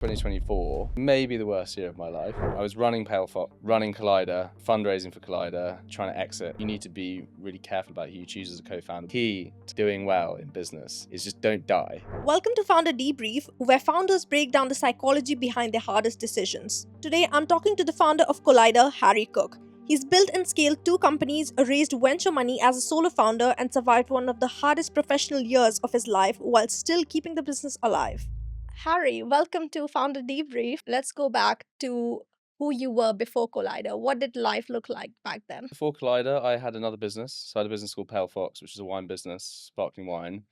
2024, maybe the worst year of my life. I was running Pale Fox, running Collider, fundraising for Collider, trying to exit. You need to be really careful about who you choose as a co-founder. Key to doing well in business is just don't die. Welcome to Founder Debrief, where founders break down the psychology behind their hardest decisions. Today, I'm talking to the founder of Collider, Harry Cooke. He's built and scaled 2 companies, raised venture money as a solo founder, and survived one of the hardest professional years of his life while still keeping the business alive. Harry, welcome to Founder Debrief. Let's go back to who you were before Collider. What did life look like back then? Before Collider, I had another business. So I had a business called Pale Fox, which is a wine business, sparkling wine.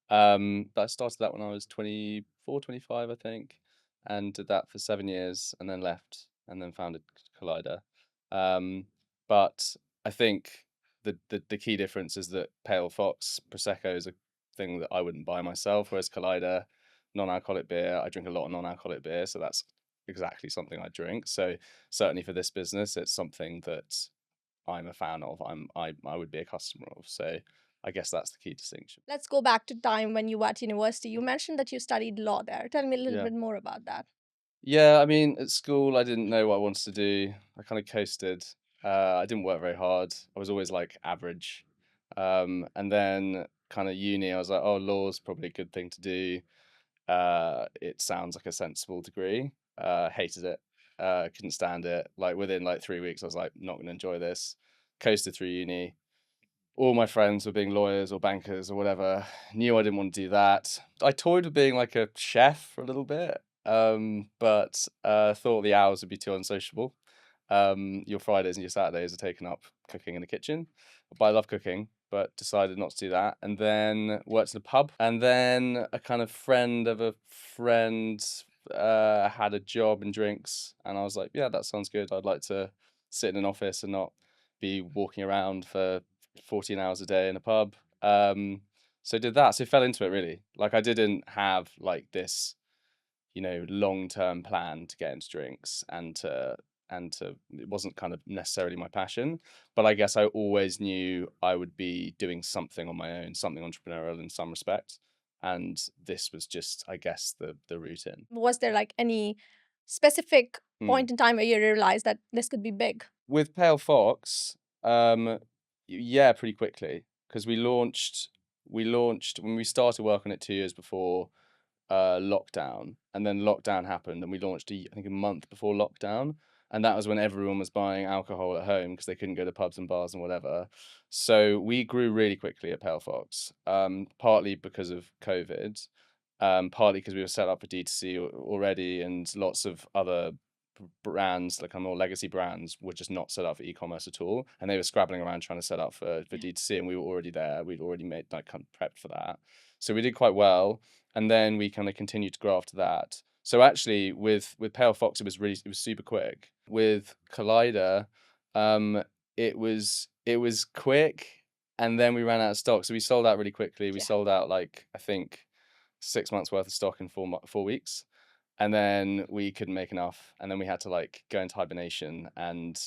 But I started that when I was 24, 25, I think, and did that for 7 years and then left and then founded Collider. But I think the key difference is that Pale Fox Prosecco is a thing that I wouldn't buy myself, whereas Collider, non-alcoholic beer, I drink a lot of non-alcoholic beer, so that's exactly something I drink. So certainly for this business, it's something that I'm a fan of. I would be a customer of. So I guess that's the key distinction. Let's go back to time when you were at university. You mentioned that you studied law there. Tell me a little Yeah. bit more about that. Yeah, I mean, at school, I didn't know what I wanted to do. I kind of coasted. I didn't work very hard. I was always like average. And then kind of uni, I was like, oh, law's probably a good thing to do. It sounds like a sensible degree. Hated it. Couldn't stand it. Like within like 3 weeks, I was like, not going to enjoy this. Coasted through uni. All my friends were being lawyers or bankers or whatever. Knew I didn't want to do that. I toyed with being like a chef for a little bit, but thought the hours would be too unsociable. Your Fridays and your Saturdays are taken up cooking in the kitchen. But I love cooking, but decided not to do that. And then worked in a pub. And then a kind of friend of a friend had a job in drinks. And I was like, yeah, that sounds good. I'd like to sit in an office and not be walking around for 14 hours a day in a pub. So did that. So fell into it really. Like I didn't have like this, long-term plan to get into drinks and to it wasn't kind of necessarily my passion, but I guess I always knew I would be doing something on my own, something entrepreneurial in some respect. And this was just, I guess, the route in. Was there like any specific Mm. point in time where you realized that this could be big? With Pale Fox, yeah, pretty quickly because we launched when we started work on it 2 years before lockdown, and then lockdown happened, and we launched I think a month before lockdown, and that was when everyone was buying alcohol at home because they couldn't go to pubs and bars and whatever. So we grew really quickly at Pale Fox, partly because of COVID, partly because we were set up for D2C already, and lots of other brands, like more legacy brands, were just not set up for e-commerce at all, and they were scrabbling around trying to set up for D2C, and we were already there. We'd already made like kind of prepped for that, so we did quite well, and then we kind of continued to grow after that. So actually, with Pale Fox, it was super quick. With Collider, it was quick, and then we ran out of stock, so we sold out really quickly. We sold out like I think 6 months worth of stock in 4 weeks, and then we couldn't make enough, and then we had to like go into hibernation and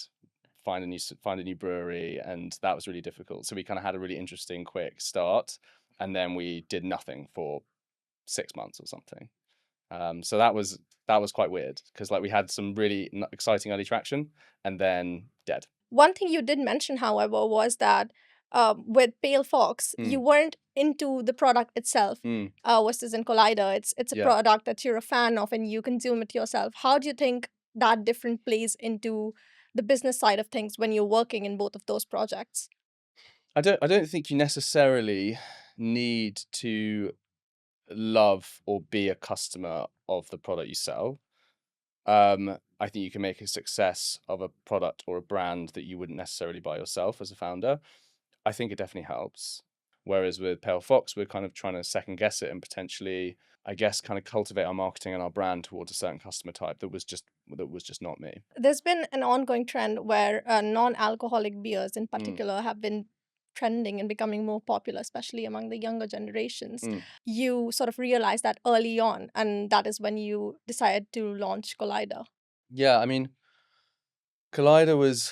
find a new brewery, and that was really difficult. So we kind of had a really interesting quick start, and then we did nothing for 6 months or something. So that was quite weird because like we had some really exciting early traction and then dead. One thing you did mention, however, was that with Pale Fox, you weren't into the product itself. Versus in Collider, it's a Yeah. product that you're a fan of and you consume it yourself. How do you think that different plays into the business side of things when you're working in both of those projects? I don't think you necessarily need to love or be a customer of the product you sell. I think you can make a success of a product or a brand that you wouldn't necessarily buy yourself as a founder. I think it definitely helps. Whereas with Pale Fox, we're kind of trying to second guess it and potentially, I guess, kind of cultivate our marketing and our brand towards a certain customer type that was just not me. There's been an ongoing trend where non-alcoholic beers in particular have been trending and becoming more popular, especially among the younger generations. You sort of realized that early on, and that is when you decided to launch Collider. Yeah, I mean, Collider was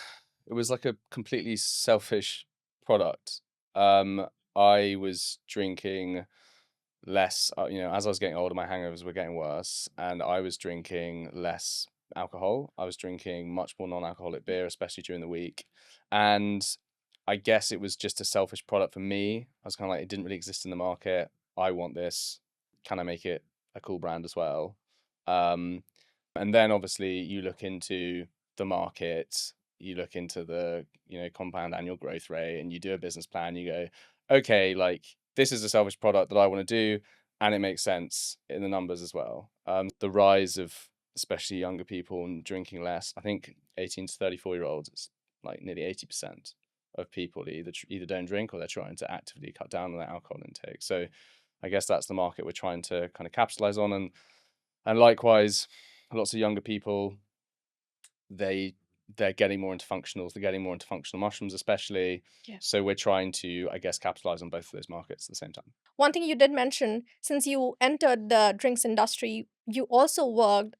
like a completely selfish product. I was drinking less, as I was getting older, my hangovers were getting worse, and I was drinking less alcohol. I was drinking much more non-alcoholic beer, especially during the week. And I guess it was just a selfish product for me. I was kind of like, it didn't really exist in the market. I want this. Can I make it a cool brand as well? Um, and then obviously you look into the market, you look into the, compound annual growth rate, and you do a business plan. You go, okay, like this is a selfish product that I want to do, and it makes sense in the numbers as well. The rise of especially younger people and drinking less. I think 18 to 34-year-olds, it's like nearly 80% of people either don't drink or they're trying to actively cut down on their alcohol intake. So I guess that's the market we're trying to kind of capitalize on, and likewise, lots of younger people, they they're getting more into functionals, they're getting more into functional mushrooms, especially. Yeah. So we're trying to, I guess, capitalize on both of those markets at the same time. One thing you did mention, since you entered the drinks industry, you also worked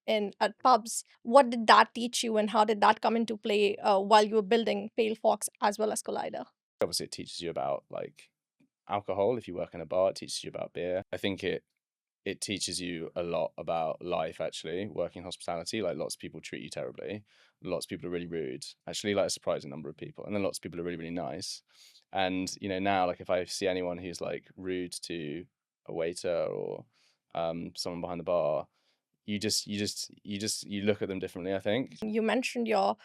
in at pubs. What did that teach you, and how did that come into play while you were building Pale Fox as well as Collider? Obviously, it teaches you about like alcohol. If you work in a bar, it teaches you about beer. I think it teaches you a lot about life, actually, working hospitality. Like, lots of people treat you terribly, lots of people are really rude, actually, like a surprising number of people, and then lots of people are really, really nice. And now, like, if I see anyone who's like rude to a waiter or someone behind the bar, you look at them differently, I think. You mentioned your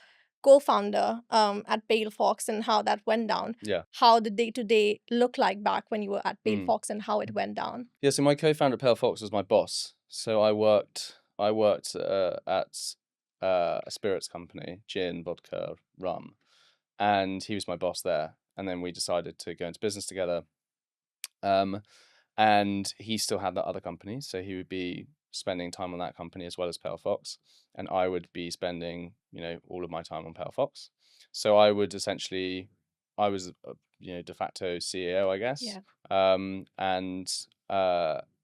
co-founder at Pale Fox and how that went down. Yeah. How the day-to-day look like back when you were at Pale Mm. Fox and how it went down? Yeah, so my co-founder at Pale Fox was my boss. So I worked at a spirits company, gin, vodka, rum, and he was my boss there. And then we decided to go into business together. Um, and he still had that other company, so he would be spending time on that company as well as Pale Fox, and I would be spending, all of my time on Pale Fox. So I was de facto CEO, I guess. Yeah.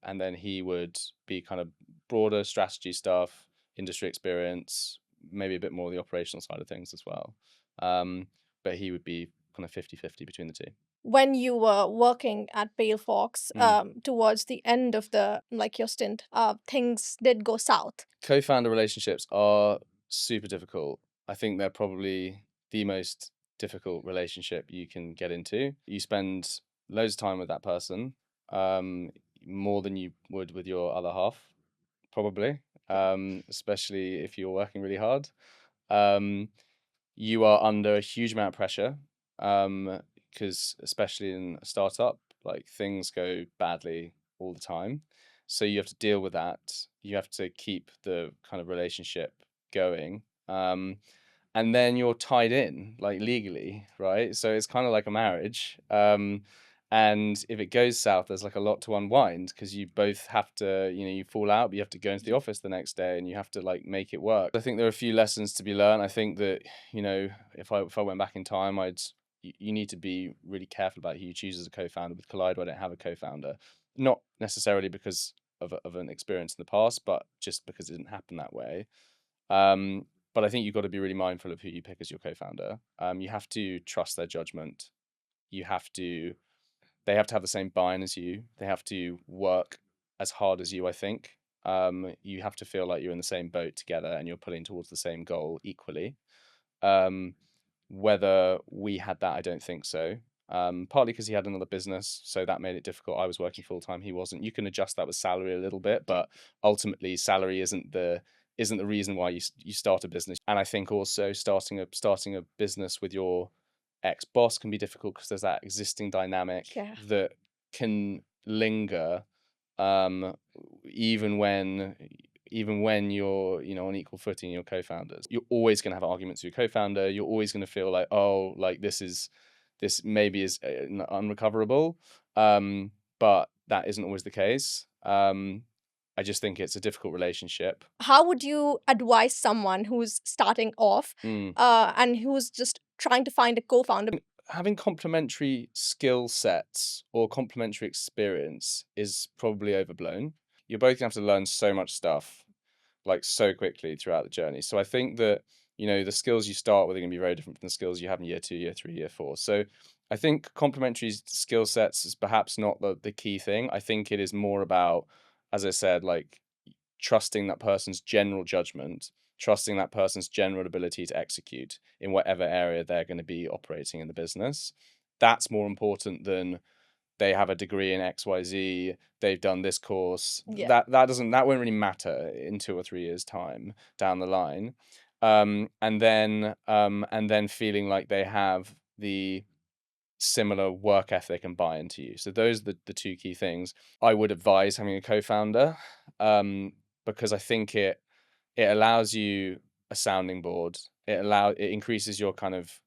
And then he would be kind of broader strategy stuff, industry experience, maybe a bit more the operational side of things as well. But he would be kind of 50-50 between the two. When you were working at Pale Fox, Mm. towards the end of the like your stint, things did go south. Co-founder relationships are super difficult. I think they're probably the most difficult relationship you can get into. You spend loads of time with that person, more than you would with your other half, probably, especially if you're working really hard. Um, you are under a huge amount of pressure, because especially in a startup, like, things go badly all the time. So you have to deal with that. You have to keep the kind of relationship going. And then you're tied in, like, legally, right? So it's kind of like a marriage. And if it goes south, there's like a lot to unwind, because you both have to, you fall out, but you have to go into the office the next day and you have to like make it work. I think there are a few lessons to be learned. I think that, if I went back in time, you need to be really careful about who you choose as a co-founder. With Collider, I don't have a co-founder, not necessarily because of an experience in the past, but just because it didn't happen that way. But I think you've got to be really mindful of who you pick as your co-founder. You have to trust their judgment. You have to They have to have the same buy-in as you. They have to work as hard as you, I think. You have to feel like you're in the same boat together and you're pulling towards the same goal equally. Um, Whether we had that, I don't think so. Partly because he had another business, so that made it difficult. I was working full time, he wasn't. You can adjust that with salary a little bit, but ultimately, salary isn't the reason why you start a business. And I think also starting a business with your ex boss can be difficult, because there's that existing dynamic Yeah. that can linger, um, even when you're, on equal footing, your co-founders. You're always going to have arguments with your co-founder. You're always going to feel like, oh, like, this maybe is unrecoverable, but that isn't always the case. I just think it's a difficult relationship. How would you advise someone who's starting off Mm. and who's just trying to find a co-founder? Having complementary skill sets or complementary experience is probably overblown. You're both going to have to learn so much stuff, like, so quickly throughout the journey. So I think that, the skills you start with are going to be very different from the skills you have in year 2, year 3, year 4. So I think complementary skill sets is perhaps not the key thing. I think it is more about, as I said, like trusting that person's general judgment, trusting that person's general ability to execute in whatever area they're going to be operating in the business. That's more important than they have a degree in XYZ, they've done this course. Yeah. That won't really matter in 2 or 3 years' time down the line. And then feeling like they have the similar work ethic and buy into you. So those are the two key things. I would advise having a co-founder, because I think it allows you a sounding board. It increases your kind of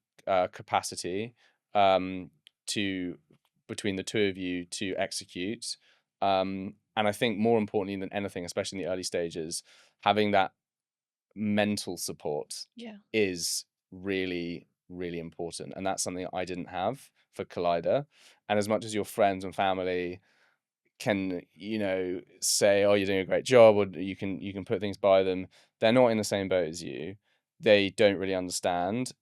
capacity, to between the two of you to execute. And I think more importantly than anything, especially in the early stages, having that mental support Yeah. is really, really important. And that's something I didn't have for Collider. And as much as your friends and family can, say, oh, you're doing a great job, or you can put things by them, they're not in the same boat as you. They don't really understand.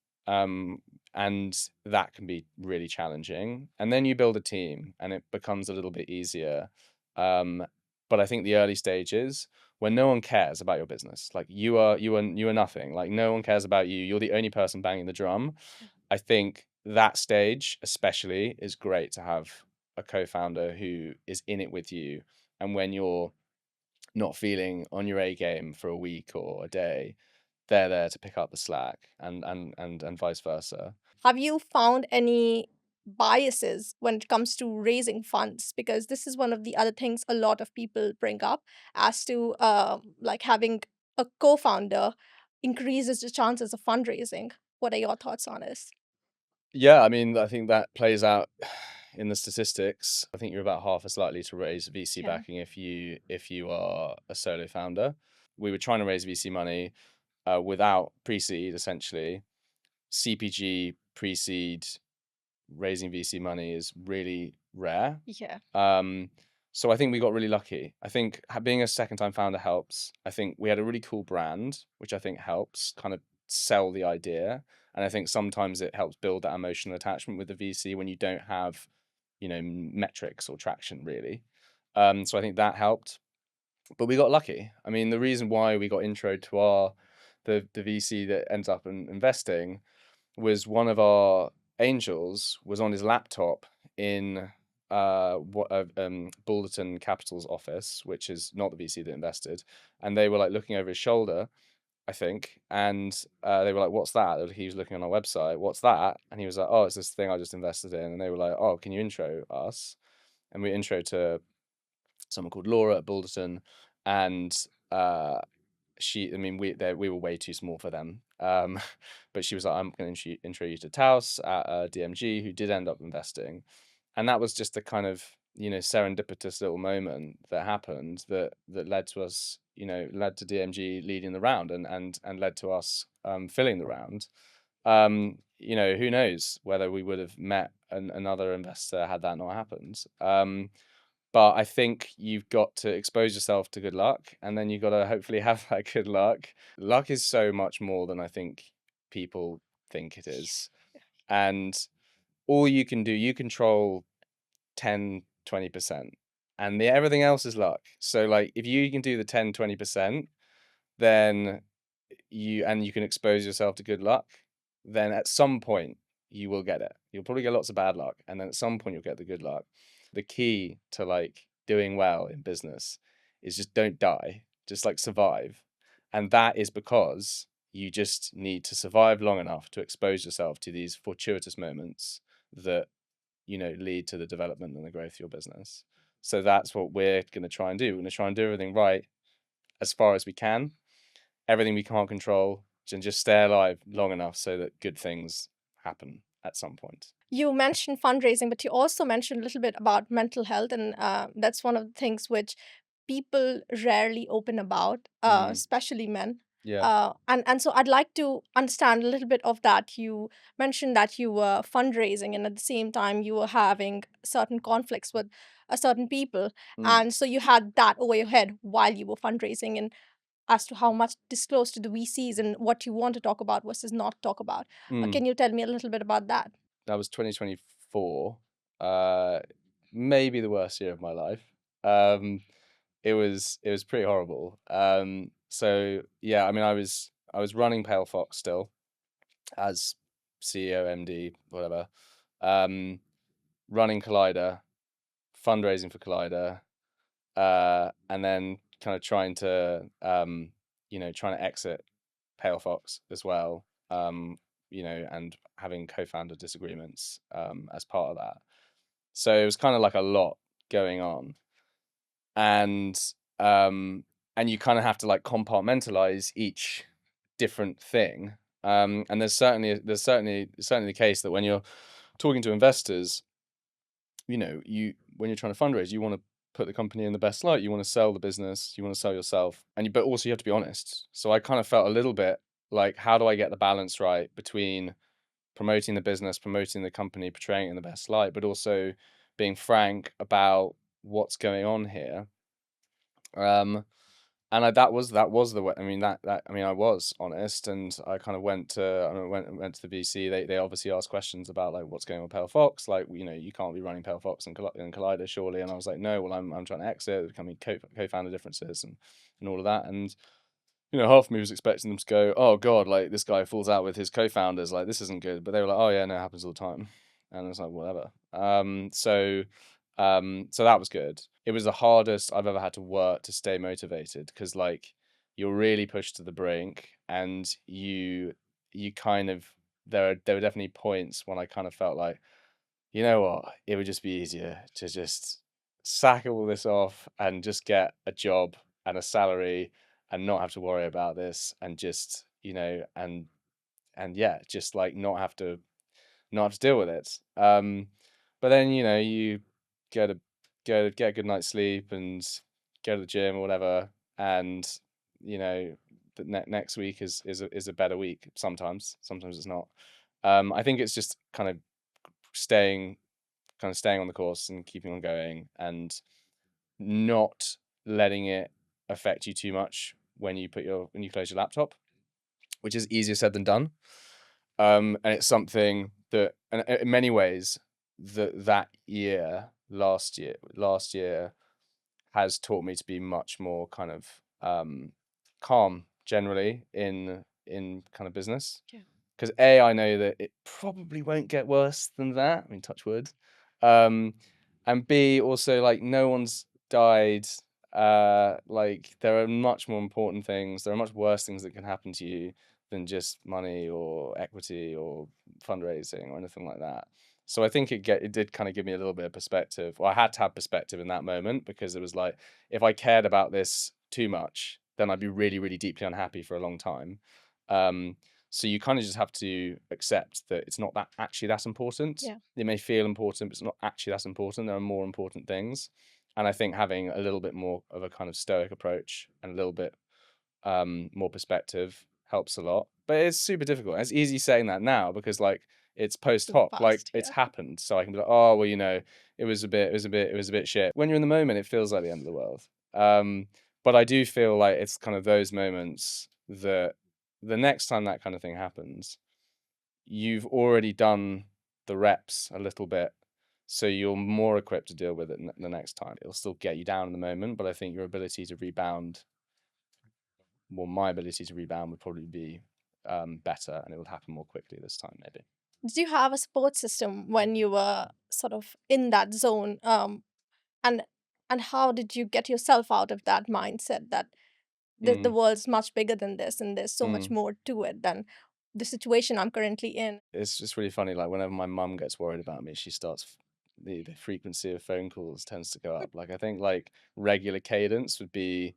And that can be really challenging. And then you build a team and it becomes a little bit easier. But I think the early stages, when no one cares about your business, like you are nothing, like no one cares about you, you're the only person banging the drum. I think that stage especially is great to have a co-founder who is in it with you, and when you're not feeling on your A game for a week or a day, they're there to pick up the slack, and vice versa. Have you found any biases when it comes to raising funds? Because this is one of the other things a lot of people bring up as to like having a co-founder increases the chances of fundraising. What are your thoughts on this? Yeah, I mean, I think that plays out in the statistics. I think you're about half as likely to raise VC Yeah. backing if you are a solo founder. We were trying to raise VC money without pre-seed, essentially. CPG pre-seed raising VC money is really rare. Yeah. Um, so I think we got really lucky. I think being a second time founder helps. I think we had a really cool brand, which I think helps kind of sell the idea. And I think sometimes it helps build that emotional attachment with the VC when you don't have, metrics or traction really. So I think that helped. But we got lucky. I mean, the reason why we got intro to the VC that ends up investing was one of our angels was on his laptop in Balderton Capital's office, which is not the VC that invested, and they were like looking over his shoulder, I think, and they were like, "What's that?" He was looking on our website. "What's that?" And he was like, "Oh, it's this thing I just invested in." And they were like, "Oh, can you intro us?" And we intro to someone called Laura at Balderton, and uh, I mean, we were way too small for them. But she was like, I'm going to intro you to Taos at DMG, who did end up investing. And that was just a kind of, serendipitous little moment that happened that led to us, led to DMG leading the round, and led to us filling the round. Who knows whether we would have met another investor had that not happened. But I think you've got to expose yourself to good luck, and then you've got to hopefully have that good luck. Luck is so much more than I think people think it is. And all you can do, you control 10, 20%. And everything else is luck. So like if you can do the 10, 20%, then you can expose yourself to good luck, then at some point you will get it. You'll probably get lots of bad luck, and then at some point you'll get the good luck. The key to like doing well in business is just don't die, just like survive. And that is because you just need to survive long enough to expose yourself to these fortuitous moments that, lead to the development and the growth of your business. So that's what we're going to try and do. We're going to try and do everything right as far as we can, everything we can't control, and just stay alive long enough so that good things happen at some point. You mentioned fundraising, but you also mentioned a little bit about mental health, and that's one of the things which people rarely open about, Mm, especially men. yeah. And so I'd like to understand a little bit of that. You mentioned that you were fundraising, and at the same time you were having certain conflicts with certain people, Mm, and so you had that over your head while you were fundraising, and as to how much disclose to the VCs and what you want to talk about versus not talk about. mm. Can you tell me a little bit about that? That was 2024. 4, maybe the worst year of my life. Um, it was pretty horrible. So yeah, I mean, I was running Pale Fox still as CEO, MD, whatever. Um, Running Collider, fundraising for Collider, and then kind of trying to exit Pale Fox as well. And having co-founder disagreements as part of that. So it was kind of like a lot going on, and um, and you kind of have to like compartmentalize each different thing. And there's certainly the case that when you're talking to investors, you when you're trying to fundraise, you want to put the company in the best light. You want to sell the business. You want to sell yourself, but also you have to be honest. So I kind of felt a little bit like, how do I get the balance right between promoting the business, promoting the company, portraying it in the best light, but also being frank about what's going on here. And that was the way. I mean, I was honest, and I kind of went to the VC. They obviously asked questions about like what's going on with Pale Fox, like you can't be running Pale Fox and Collider surely. And I was like, no, well I'm trying to exit. The company co-founder differences and all of that. And half of me was expecting them to go, oh God, like this guy falls out with his co-founders, like this isn't good. But they were like, oh yeah, no, it happens all the time. And it's like, whatever. So that was good. It was the hardest I've ever had to work to stay motivated, because like you're really pushed to the brink, and you kind of there were definitely points when I kind of felt like, you know what, it would just be easier to just sack all this off and just get a job and a salary and not have to worry about this, and just and yeah, just like not have to deal with it. But then you go to get a good night's sleep and go to the gym or whatever, and the next week is a better week. Sometimes it's not. I think it's just staying staying on the course and keeping on going, and not letting it affect you too much when you close your laptop, which is easier said than done. And it's something that, and in many ways, last year has taught me to be much more kind of calm generally in kind of business. Yeah. Because I know that it probably won't get worse than that. I mean, touch wood. And B, also, like, no one's died. Like, there are much more important things. There are much worse things that can happen to you than just money or equity or fundraising or anything like that. So I think it did kind of give me a little bit of perspective. Well, I had to have perspective in that moment, because it was like, if I cared about this too much, then I'd be really, really deeply unhappy for a long time. So you kind of just have to accept that it's not that important. Yeah. It may feel important, but it's not actually that important. There are more important things. And I think having a little bit more of a kind of stoic approach and a little bit more perspective helps a lot. But it's super difficult. It's easy saying that now, because like it's post Super hoc, like fast, it's yeah. happened. So I can be like, oh well, it was a bit shit. When you're in the moment, it feels like the end of the world. But I do feel like it's kind of those moments that the next time that kind of thing happens, you've already done the reps a little bit, so you're more equipped to deal with it the next time. It'll still get you down in the moment, but I think your ability to rebound, well, my ability to rebound would probably be better, and it would happen more quickly this time, maybe. Did you have a support system when you were sort of in that zone? And how did you get yourself out of that mindset that the Mm, world's much bigger than this and there's so much mm. more to it than the situation I'm currently in? It's just really funny. Like whenever my mum gets worried about me, she starts the frequency of phone calls tends to go up. Like I think like regular cadence would be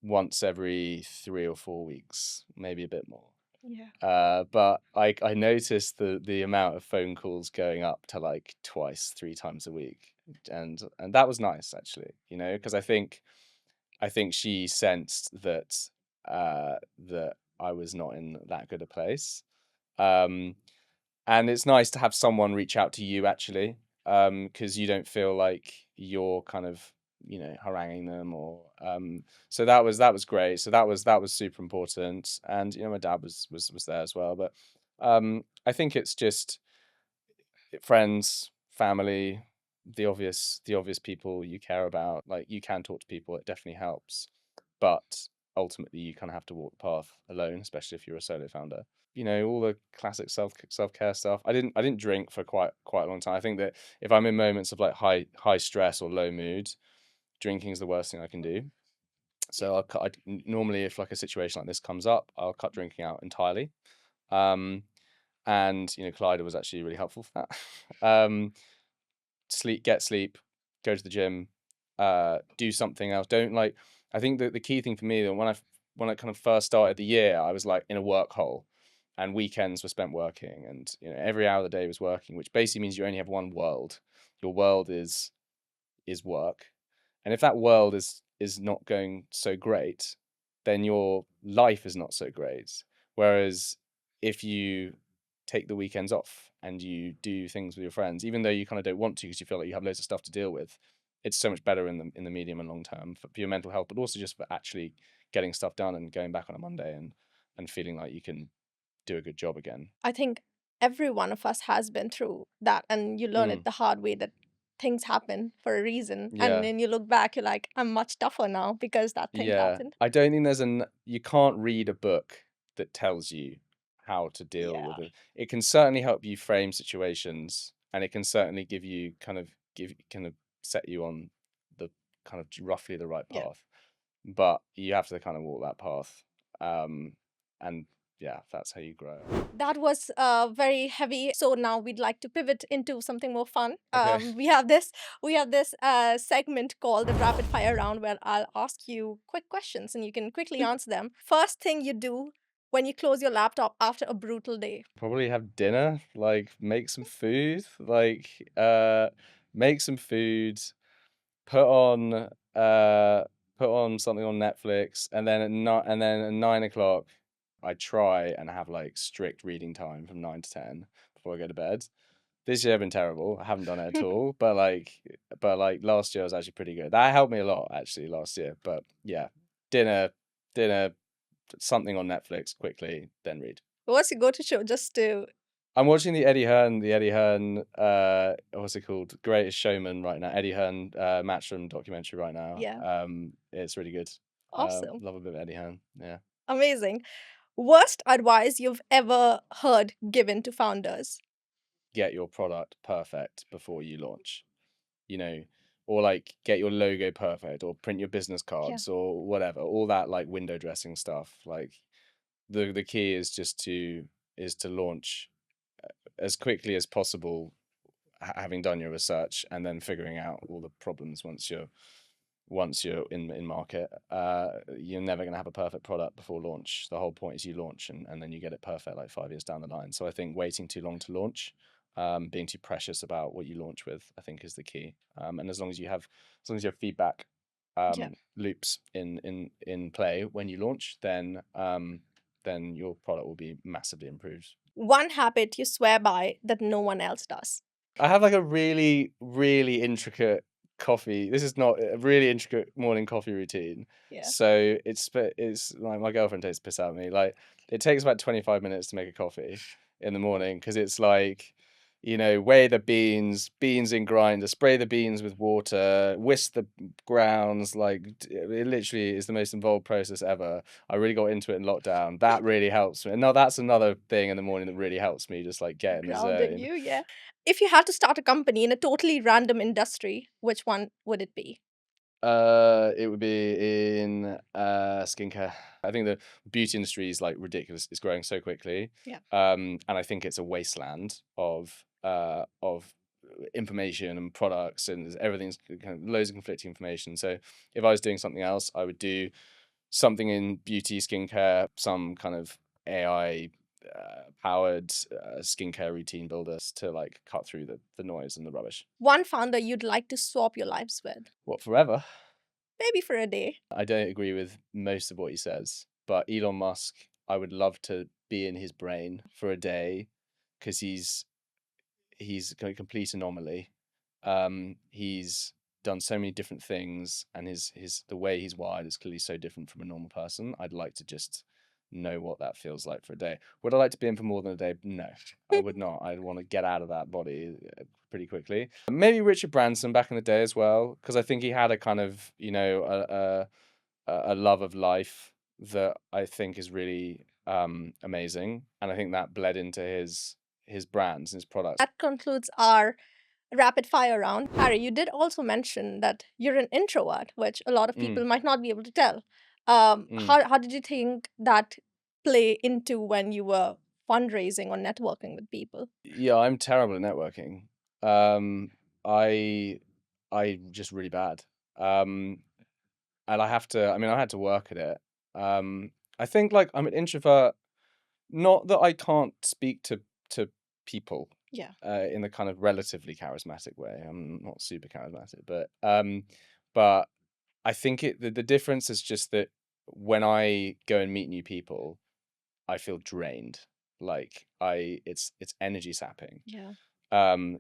once every 3 or 4 weeks, maybe a bit more. Yeah. But I noticed the amount of phone calls going up to like twice, 3 times a week, and that was nice actually, because I think she sensed that I was not in that good a place. Um, and it's nice to have someone reach out to you actually, because you don't feel like you're kind of haranguing them, or so that was great. So that was super important. And my dad was there as well. But I think it's just friends, family, the obvious people you care about. Like, you can talk to people, it definitely helps, but ultimately you kind of have to walk the path alone, especially if you're a solo founder. All the classic self-care stuff. I didn't drink for quite a long time. I think that if I'm in moments of like high stress or low mood, drinking is the worst thing I can do. Yeah. So normally, if like a situation like this comes up, I'll cut drinking out entirely. Um, and Collider was actually really helpful for that. Get sleep, go to the gym, do something else. Don't like. I think that the key thing for me, that when I kind of first started the year, I was like in a work hole, and weekends were spent working, and every hour of the day was working, which basically means you only have one world. Your world is work, and if that world is not going so great, then your life is not so great. Whereas if you take the weekends off and you do things with your friends, even though you kind of don't want to because you feel like you have loads of stuff to deal with, it's so much better in the medium and long term for your mental health, but also just for actually getting stuff done and going back on a Monday and feeling like you can do a good job again. I think every one of us has been through that, and you learn it Mm, the hard way that things happen for a reason. And yeah. then you look back, you're like, I'm much tougher now because that thing Yeah, happened. I don't think you can't read a book that tells you how to deal Yeah. with it. It can certainly help you frame situations, and it can certainly give set you on the kind of roughly the right Yeah. path. But you have to kind of walk that path. Um, and yeah, that's how you grow. That was very heavy. So now we'd like to pivot into something more fun. Okay. We have this segment called the rapid fire round where I'll ask you quick questions and you can quickly answer them. First thing you do when you close your laptop after a brutal day. Probably have dinner, like make some food, put on uh put on something on Netflix, and then at 9 o'clock I try and have like strict reading time from 9 to 10 before I go to bed. This year I've been terrible. I haven't done it at all. But like last year I was actually pretty good. That helped me a lot actually last year. But yeah, dinner, dinner, something on Netflix quickly, then read. What's your go-to show? Just to I'm watching the Eddie Hearn, what's it called? Greatest Showman right now. Eddie Hearn, Matchroom documentary right now. yeah, It's really good. awesome, Love a bit of Eddie Hearn. Yeah. amazing. Worst advice you've ever heard given to founders? Get your product perfect before you launch, you know, or like get your logo perfect or print your business Yeah, cards or whatever. All that like window dressing stuff. Like the key is just to launch as quickly as possible, having done your research and then figuring out all the problems once you're in market. You're never going to have a perfect product before launch. The whole point is you launch, and then you get it perfect like 5 years down the line. So I think waiting too long to launch, being too precious about what you launch with, I think is the key. And as long as you have feedback yeah. loops in play when you launch, then your product will be massively improved. One habit you swear by that no one else does. I have like a really, really intricate coffee. This is not a really intricate morning coffee routine. Yeah. So it's like my girlfriend takes the piss out of me. Like, it takes about 25 minutes to make a coffee in the morning because it's like, weigh the beans in grinder, spray the beans with water, whisk the grounds. Like, it literally is the most involved process ever. I really got into it in lockdown. That really helps me. No, that's another thing in the morning that really helps me just like get in the Grounding zone. you, yeah. If you had to start a company in a totally random industry, which one would it be? It would be in skincare. I think the beauty industry is like ridiculous. It's growing so quickly. Yeah. And I think it's a wasteland of information and products, and everything's kind of loads of conflicting information. So if I was doing something else, I would do something in beauty skincare, some kind of AI powered skincare routine builders to like cut through the noise and the rubbish. One founder you'd like to swap your lives with? What, forever? Maybe for a day. I don't agree with most of what he says, but Elon Musk, I would love to be in his brain for a day because he's a complete anomaly. He's done so many different things, and his the way he's wired is clearly so different from a normal person. I'd like to just know what that feels like for a day. Would I like to be in for more than a day? No, I would not. I'd want to get out of that body pretty quickly. Maybe Richard Branson back in the day as well, because I think he had a kind of, a love of life that I think is really amazing, and I think that bled into his brands and his products. That concludes our rapid fire round. Harry, you did also mention that you're an introvert, which a lot of Mm, people might not be able to tell. mm. How did you think that play into when you were fundraising or networking with people? Yeah, I'm terrible at networking. Um, I I just really bad. Um, and I had to work at it. Um, I think like I'm an introvert, not that I can't speak to people Yeah. in a kind of relatively charismatic way. I'm not super charismatic, but I think the difference is just that when I go and meet new people, I feel drained. Like it's energy sapping. Yeah.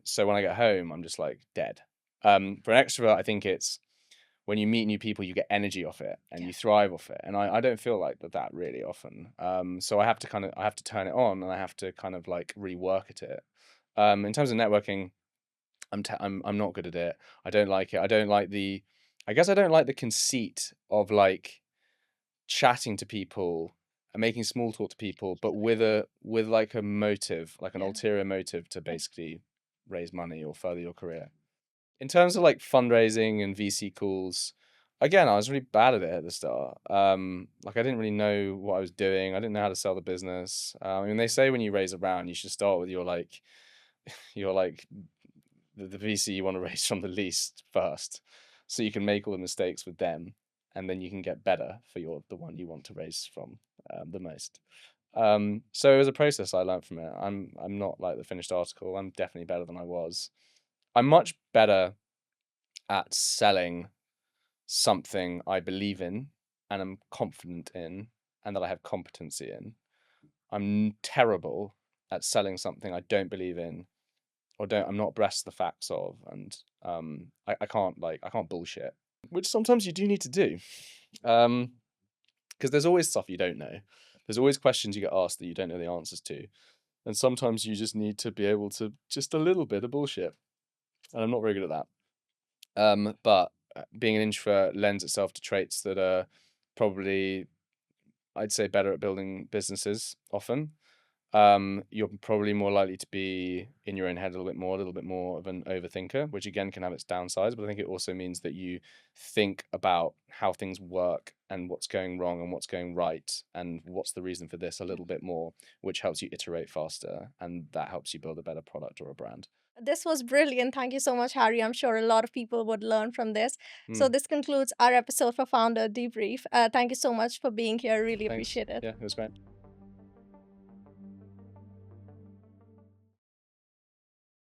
So when I get home, I'm just like dead. For an extrovert, I think it's when you meet new people, you get energy off it and Yeah. you thrive off it. And I don't feel like that really often. So I have to turn it on and I have to kind of like really work at it. In terms of networking, I'm not good at it. I don't like it. I guess I don't like the conceit of like chatting to people and making small talk to people, but with like a motive, like an Yeah. ulterior motive to basically raise money or further your career. In terms of like fundraising and VC calls, again, I was really bad at it at the start. Like I didn't really know what I was doing. I didn't know how to sell the business. I mean, they say when you raise a round, you should start with your like the VC you want to raise from the least first, so you can make all the mistakes with them, and then you can get better for the one you want to raise from the most. So it was a process I learned from it. I'm not like the finished article. I'm definitely better than I was. I'm much better at selling something I believe in and am confident in and that I have competency in. I'm terrible at selling something I don't believe in or don't I'm not abreast of the facts of, and I can't bullshit, which sometimes you do need to do. Because there's always stuff you don't know. There's always questions you get asked that you don't know the answers to. And sometimes you just need to be able to just a little bit of bullshit. And I'm not very good at that. But being an introvert lends itself to traits that are probably, I'd say, better at building businesses often. You're probably more likely to be in your own head a little bit more of an overthinker, which again can have its downsides, but I think it also means that you think about how things work and what's going wrong and what's going right and what's the reason for this a little bit more, which helps you iterate faster and that helps you build a better product or a brand. This was brilliant. Thank you so much, Harry. I'm sure a lot of people would learn from this. So, Hmm. this concludes our episode for Founder Debrief. Thank you so much for being here. Really Thanks. appreciate it. Yeah, it was great.